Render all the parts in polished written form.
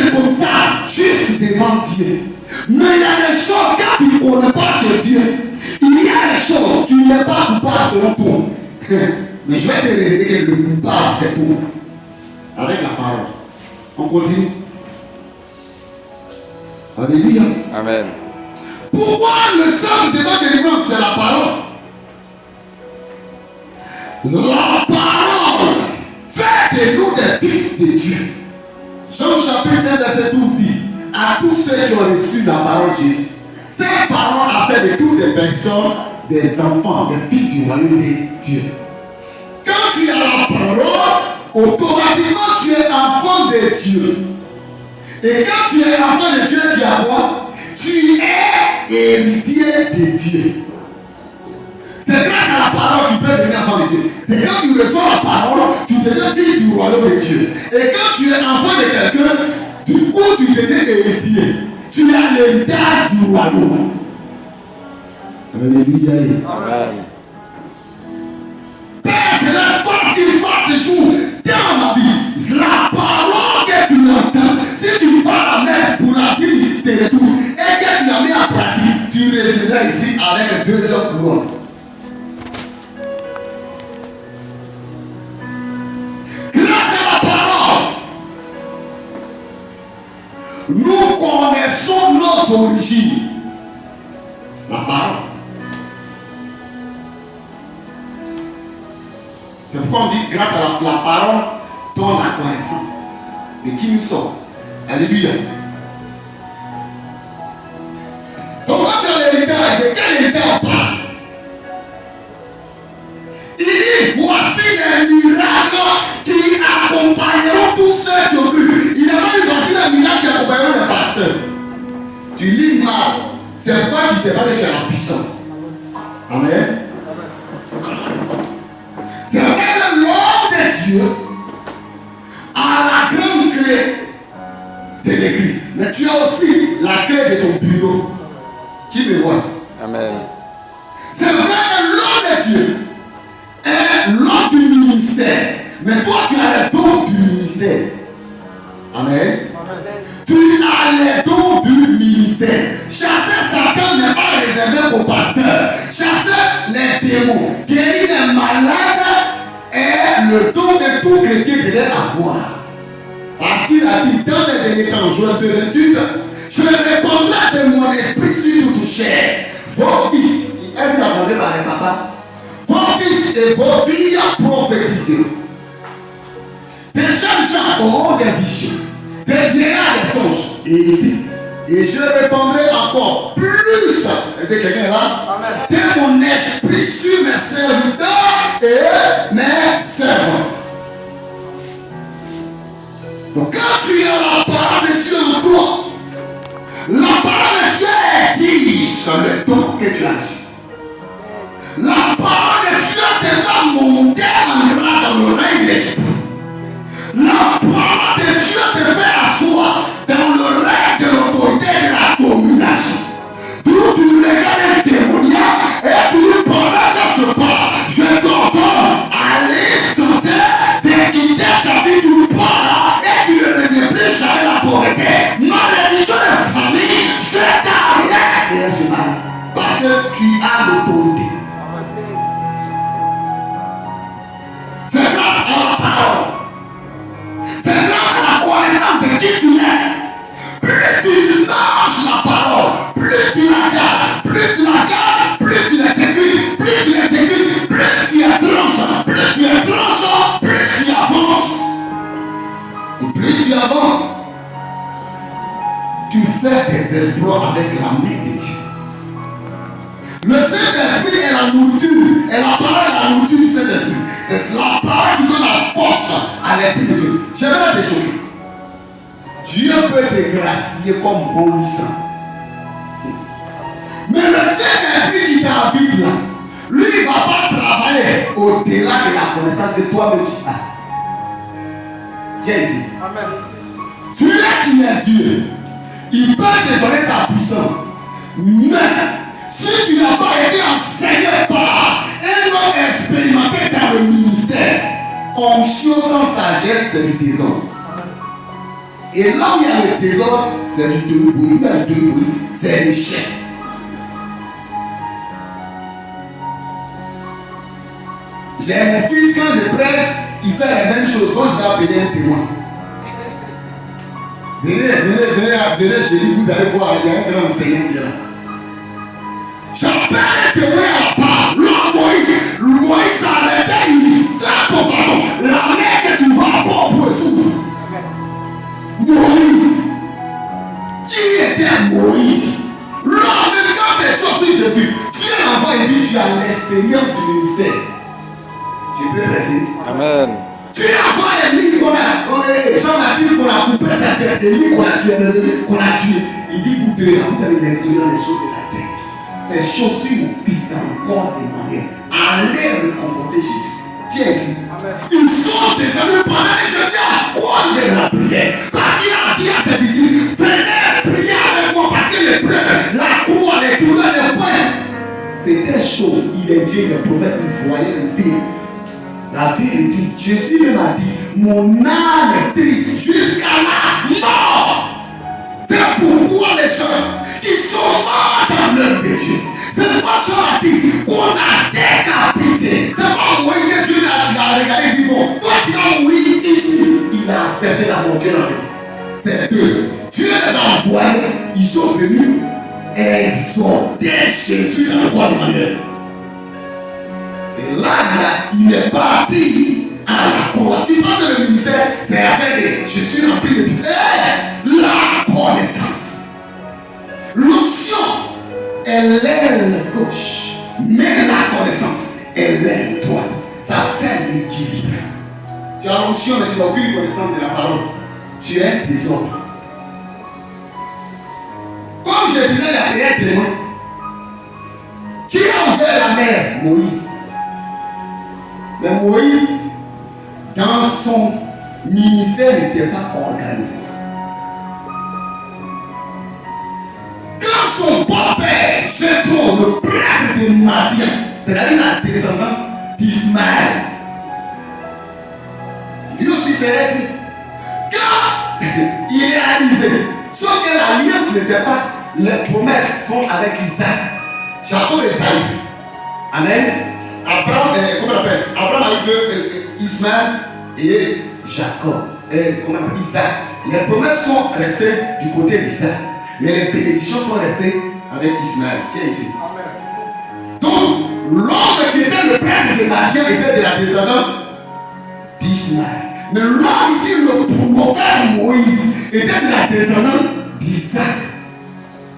c'est comme ça, juste devant Dieu. Mais il y a des choses quand tu ne connais pas chez Dieu. Il y a des choses, tu n'es pas coupable selon toi. Mais je vais te révéler que le coupable, c'est toi. Avec la parole. On continue. Alléluia. Amen. Pourquoi le seul devant délivrance, c'est la parole? La parole fait de nous des fils de Dieu. Jean chapitre 1 verset 12 dit à tous ceux qui ont reçu la parole de Jésus, cette parole a fait de toutes ces personnes des enfants, des fils du royaume de Dieu. Quand tu as la parole, automatiquement tu es enfant de Dieu. Et quand tu es enfant de Dieu, tu as quoi? Tu es héritier de Dieu. C'est grâce à la parole que tu peux devenir enfant de Dieu. C'est quand tu reçois la parole, tu deviens fils du royaume de Dieu. Et quand tu es enfant de quelqu'un, du coup tu deviens héritier. Tu as l'héritage du royaume. Alléluia. Amen. Père, c'est l'espace qu'il fasse ce jour dans ma vie. La parole que tu entends, si tu vas la mettre pour la vie, tu retournes. Et que tu la mets en pratique, tu reviendras ici avec 2 heures pour moi. Nous connaissons nos origines. La parole. C'est pourquoi on dit grâce à la parole, donne la connaissance de qui nous sommes. Alléluia. Donc quand tu as l'héritage, de quel héritage on parle? Il dit voici les miracles qui accompagneront tous ceux qui ont cru. Il n'a pas dit voici les miracles qui accompagneront les pasteurs. Tu lis mal. C'est pourquoi tu ne sais pas que tu as la puissance. Amen. C'est vrai que l'homme de Dieu a la grande clé de l'église. Mais tu as aussi la clé de ton bureau. Qui me voit? Amen. C'est vrai que l'homme de Dieu est l'homme du ministère. Mais toi, tu as les dons du ministère. Amen. Tu as les dons du ministère. Chasser Satan n'est pas réservé aux pasteurs. Chasser les démons, guérir les malades est le don de tout chrétien qui devait avoir. Parce qu'il a dit dans les derniers temps, jour de l'étude, je répondrai de mon esprit sur toute chair. Vos fils, est-ce qu'il a posé par les papas? Vos fils et vos filles prophétiseront. Des jeunes gens auront des visions. Des vieillards des songes. Et il dit, et je répondrai encore plus. Est-ce que quelqu'un est là? Amen. De mon esprit sur mes serviteurs et mes servantes. Donc quand tu as la parole de Dieu en toi, la parole de Dieu aiguise le don que tu as dit. La parole de Dieu te va monter en grade dans l'oreille de l'esprit. La parole de Dieu te fait asseoir dans le règne de l'autorité de la domination. D'où tu regardes un démoniaque et tu pendant que je parle, je t'entends à l'instant de quitter ta vie du parle et tu ne reviens plus jamais la pauvreté. Malédiction de famille, je t'arrête. Parce que tu as l'autorité. C'est grâce à la parole. C'est grâce à la connaissance de qui tu es. Plus tu marches la parole, plus tu la gardes, plus tu la gardes, plus tu l'exécutes, plus tu l'exécutes, plus tu es tranchant, plus tu es tranchant, plus tu avances. Et plus tu avances, tu fais des exploits avec la main de Dieu. Le Saint-Esprit est la nourriture, et la parole est la nourriture du Saint-Esprit. C'est la parole qui donne la force à l'Esprit de Dieu. Je vais te choquer. Dieu peut te gracier comme bon lui semble. Mais le Saint-Esprit qui t'habite là, lui il ne va pas travailler au-delà de la connaissance que toi-même tu as. Viens ici. Amen. Tu es qui est Dieu. Il peut te donner sa puissance. Mais si tu n'as pas été enseigné par un homme expérimenté dans le ministère, onction sans sagesse, c'est du désordre. Et là où il y a le désordre, c'est du débrouille. Là, le débrouille, c'est l'échec. J'ai mon fils, quand je prêche, il fait la même chose. Quand je vais appeler un témoin. Venez, je dis, vous allez voir, il y a un grand enseignant qui est là. J'appelle un témoin à la part. Moïse s'arrêtait, il fait son ballon. La mer que tu vas avoir pour le souffle. Moïse. Qui était Moïse? Lors de quand ces choses sur Jésus, Dieu l'envoie et dit, tu as l'expérience du ministère. Je peux prêcher. Amen. Tu as Élie qu'on a, Jean-Baptiste qu'on a coupé sa tête, Élie qu'on a tué. Il dit, vous deux, vous avez l'expérience des choses de la terre. Ces choses sur mon fils dans le corps des manières. Allez le confronter Jésus. Tiens ici. Ils sont descendus pendant les jours à quoi de la prière. Parce qu'il a dit à ses disciples, venez prier avec moi parce que la croix, les douleurs, les poings. C'était chaud. Il est Dieu, le prophète, il voyait le film. La Bible dit, Jésus même a dit, mon âme est triste jusqu'à la mort. C'est pourquoi les gens qui sont morts dans l'œuvre de Dieu. C'est pourquoi Jean a dit qu'on a décapité. C'est pourquoi Moïse que Dieu a regardé et dit, bon, toi tu vas mourir ici. Il a accepté la mort. Dieu l'a fait. C'est deux. Dieu les a envoyés. Ils sont venus exhorter Jésus dans le corps de Manuel. C'est là qu'il est parti à la croix. Tu vois que le ministère, c'est avec je suis rempli de la connaissance. L'onction est l'aile gauche, mais la connaissance est l'aile droite. Ça fait l'équilibre. Tu as l'onction, mais tu n'as aucune connaissance de la parole. Tu es désordre. Comme je disais la prière témoin, qui a ouvert la mer? Moïse. Mais Moïse, dans son ministère, n'était pas organisé. Quand son beau-père, Jéthro, le prêtre de Madian, c'est-à-dire la descendance d'Ismaël, lui aussi c'est être. Quand il est arrivé, sauf que l'alliance n'était pas, les promesses sont avec Isaac, Jacob et Saül. Amen. Abraham, comment on appelle? Abraham a eu deux, Ismaël et Jacob. Comment on appelle? Isaac. Les promesses sont restées du côté d'Isaac. Mais les bénédictions sont restées avec Ismaël. Qui est ici? Amen. Donc, l'homme qui était le prêtre de Madian était de la descendance d'Ismaël. Mais l'homme ici, le prophète Moïse, était de la descendance d'Isaac.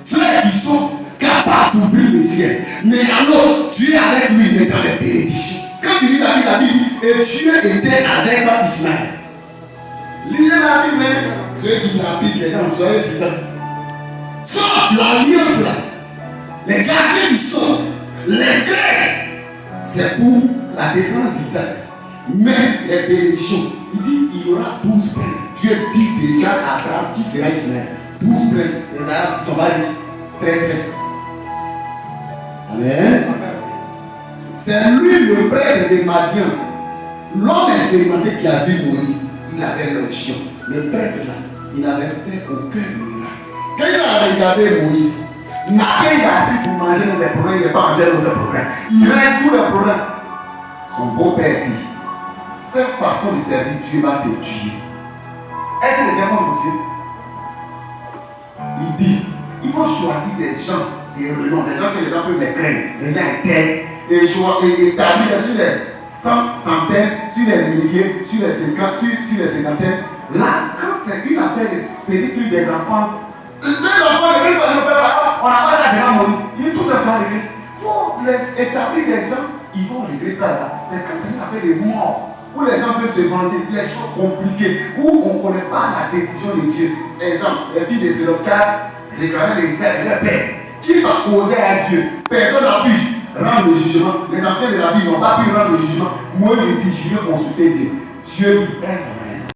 Ceux qui sont capables d'ouvrir le ciel. Mais alors, tu es avec lui, mais dans les bénédictions. Quand tu lis la Bible, et Dieu était avec Ismaël. Lisez la Bible, ceux qui l'appliquent, les gens, soyez prudents. Sauf l'alliance là, les gardiens du sort, les Grecs, c'est pour la descendance d'Isaac. Mais les bénédictions, il dit il y aura 12 princes. Dieu dit déjà à Abraham qui sera Ismaël. 12 princes, les Arabes ne sont pas riches. Très. Amen. C'est lui le prêtre de Madian. L'homme expérimenté qui a vu Moïse, il avait l'onction. Le prêtre là, il n'avait fait aucun miracle. Quand il a regardé Moïse, il a dit pour manger nos problèmes, il n'est pas mangé nos problèmes. Il règle tous les problèmes. Son beau-père dit, cette façon de servir Dieu va te tuer. Est-ce que le diamant de Dieu? Il dit, il faut choisir des gens et renom, des gens que les gens peuvent les craindre, des gens intègres, et établir sur les centaines, sur les milliers, sur les 50, sur les cinquantaines. Là, quand il a fait des petits trucs des enfants, les enfants, on n'a pas ça devant Moïse. Il dit tout ça va régler. Il faut les établir des gens, ils vont régler ça là. C'est quand ça fait des morts, où les gens peuvent se vanter, les choses compliquées, où on ne connaît pas la décision de Dieu. Exemple, les filles de Sélocar réclamaient l'héritage de leur père. Qui va causer à Dieu? Personne n'a pu rendre le jugement. Les anciens de la Bible n'ont pas pu rendre le jugement. Moi, je dis, je veux consulter Dieu. Dieu dit, elles ont